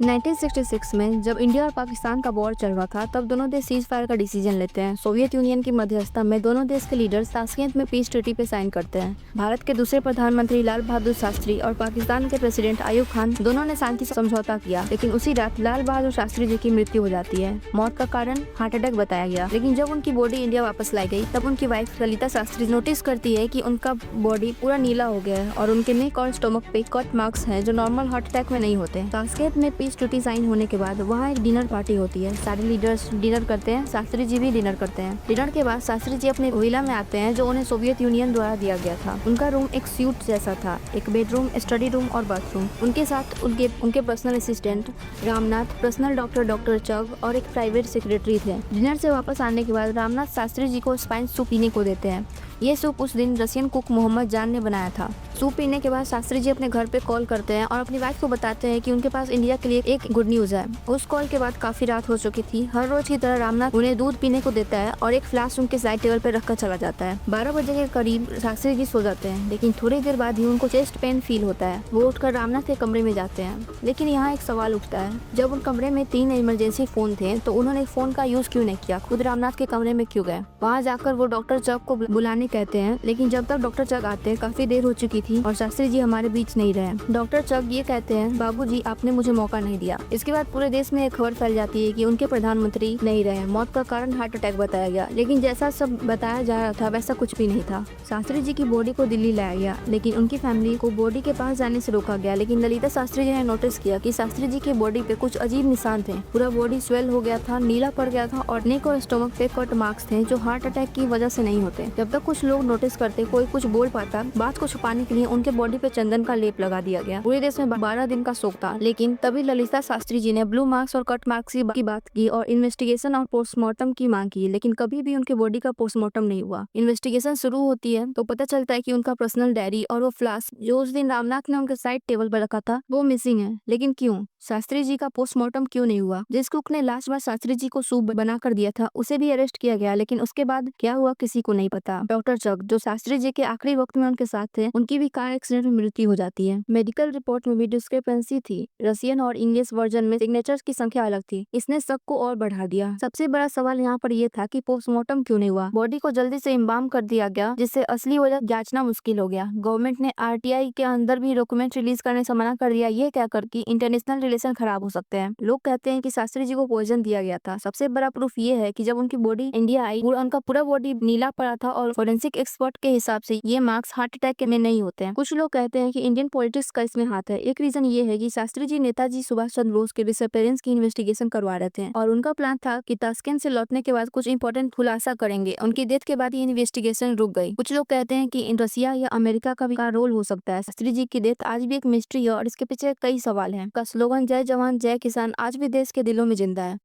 1966 में जब इंडिया और पाकिस्तान का वॉर चल रहा था, तब दोनों देश सीज फायर का डिसीजन लेते हैं। सोवियत यूनियन की मध्यस्थता में दोनों देश के लीडर्स ताशकंद में पीस ट्रीटी पे साइन करते हैं। भारत के दूसरे प्रधानमंत्री लाल बहादुर शास्त्री और पाकिस्तान के प्रेसिडेंट अयूब खान दोनों ने शांति समझौता किया, लेकिन उसी रात लाल बहादुर शास्त्री जी की मृत्यु हो जाती है। मौत का कारण हार्ट अटैक बताया गया, लेकिन जब उनकी बॉडी इंडिया वापस लाई गई, तब उनकी वाइफ ललिता शास्त्री नोटिस करती है कि उनका बॉडी पूरा नीला हो गया है और उनके नेक और स्टोमक पे कट मार्क्स हैं जो नॉर्मल हार्ट अटैक में नहीं होते। ताशकंद में पीस ट्रीटी साइन होने के बाद वहाँ एक डिनर पार्टी होती है। सारे लीडर्स डिनर करते हैं, शास्त्री जी भी डिनर करते हैं। डिनर के बाद शास्त्री जी अपने विला में आते हैं जो उन्हें सोवियत यूनियन द्वारा दिया गया था। उनका रूम एक स्यूट जैसा था, एक बेडरूम, स्टडी रूम और बाथरूम। उनके साथ उनके personal assistant Ramnath, personal doctor Chugh और एक प्राइवेट सेक्रेटरी थे। डिनर से वापस आने के बाद रामनाथ शास्त्री जी को स्पाइस सूप पीने को देते हैं। ये सूप उस दिन रशियन कुक मोहम्मद जान ने बनाया था। सूप पीने के बाद शास्त्री जी अपने घर पे कॉल करते हैं और अपनी वाइफ को बताते हैं कि उनके पास इंडिया के लिए एक गुड न्यूज है। उस कॉल के बाद काफी रात हो चुकी थी। हर रोज की तरह रामनाथ उन्हें दूध पीने को देता है और एक फ्लास्क उनके साइड टेबल पर रखकर चला जाता है। 12 बजे के करीब शास्त्री जी सो जाते हैं, लेकिन थोड़ी देर बाद ही उनको चेस्ट पेन फील होता है। वो उठकर रामनाथ के कमरे में जाते हैं, लेकिन यहाँ एक सवाल उठता है, जब उन कमरे में 3 इमरजेंसी फोन थे तो उन्होंने फोन का यूज क्यों नहीं किया? खुद रामनाथ के कमरे में क्यों गए? वहाँ जाकर वो डॉक्टर चक को बुलाने कहते हैं, लेकिन जब तक डॉक्टर चक आते हैं काफी देर हो चुकी थी और शास्त्री जी हमारे बीच नहीं रहे। डॉक्टर चक ये कहते हैं, बाबूजी आपने मुझे मौका नहीं दिया। इसके बाद पूरे देश में एक खबर फैल जाती है कि उनके प्रधानमंत्री नहीं रहे। मौत का कारण हार्ट अटैक बताया गया, लेकिन जैसा सब बताया जा रहा था वैसा कुछ भी नहीं था। शास्त्री जी की बॉडी को दिल्ली लाया गया, लेकिन उनकी फैमिली को बॉडी के पास जाने से रोका गया। लेकिन ललिता शास्त्री जी ने नोटिस किया कि शास्त्री जी की बॉडी पे कुछ अजीब निशान थे। पूरा बॉडी स्वेल हो गया था, नीला पड़ गया था और नेक और स्टोमक पे कट मार्क्स थे जो हार्ट अटैक की वजह से नहीं होते। जब तक कुछ लोग नोटिस करते, कोई कुछ बोल पाता, बात को छुपाने के लिए उनके बॉडी पे चंदन का लेप लगा दिया गया। पूरे देश में 12 दिन का शोक था, लेकिन तभी ललिता शास्त्री जी ने ब्लू मार्क्स और कट मार्क्स की बात की और इन्वेस्टिगेशन और पोस्टमार्टम की मांग की, लेकिन कभी भी उनके बॉडी का पोस्टमार्टम नहीं हुआ। इन्वेस्टिगेशन शुरू होती है तो पता चलता है कि उनका पर्सनल डायरी और वो फ्लास्क जो उस दिन रामनाथ ने उनके साइड टेबल पर रखा था वो मिसिंग है। लेकिन क्यों? शास्त्री जी का पोस्टमार्टम क्यों नहीं हुआ? जिस कुक ने लास्ट बार शास्त्री जी को सूप बना कर दिया था उसे भी अरेस्ट किया गया, लेकिन उसके बाद क्या हुआ किसी को नहीं पता। डॉक्टर चक जो शास्त्री जी के आखिरी वक्त में उनके साथ थे, उनकी भी कार एक्सीडेंट में मृत्यु हो जाती है। मेडिकल रिपोर्ट में भी डिस्क्रिपेंसी थी। रशियन और इंग्लिश वर्जन में सिग्नेचर्स की संख्या अलग थी। इसने शक को और बढ़ा दिया। सबसे बड़ा सवाल यहाँ पर यह था कि पोस्टमार्टम क्यों नहीं हुआ? बॉडी को जल्दी से इम्बाम कर दिया गया, जिससे असली वजह जांचना मुश्किल हो गया। गवर्नमेंट ने आरटीआई के अंदर भी डॉक्यूमेंट रिलीज करने से मना कर दिया, ये कहकर कि इंटरनेशनल रिलेशन खराब हो सकते हैं। लोग कहते हैं कि शास्त्री जी को पॉइजन दिया गया था। सबसे बड़ा प्रूफ ये है कि जब उनकी बॉडी इंडिया आई, उनका पूरा बॉडी नीला पड़ा था और फोरेंसिक एक्सपर्ट के हिसाब से ये मार्क्स हार्ट अटैक में नहीं होते हैं। कुछ लोग कहते हैं कि इंडियन पॉलिटिक्स का इसमें हाथ है। एक रीजन ये है कि शास्त्री जी नेताजी सुभाष चंद्र बोस के डिसअपीयरेंस की इन्वेस्टिगेशन करवा रहे थे और उनका प्लान था कि ताशकंद से लौटने के बाद कुछ इंपॉर्टेंट खुलासा करेंगे। उनकी डेथ के बाद ये इन्वेस्टिगेशन रुक गई। कुछ लोग कहते हैं कि रशिया या अमेरिका का भी रोल हो सकता है। शास्त्री जी की डेथ आज भी एक मिस्ट्री है और इसके पीछे कई सवाल हैं। का स्लोगन जय जवान जय किसान आज भी देश के दिलों में जिंदा है।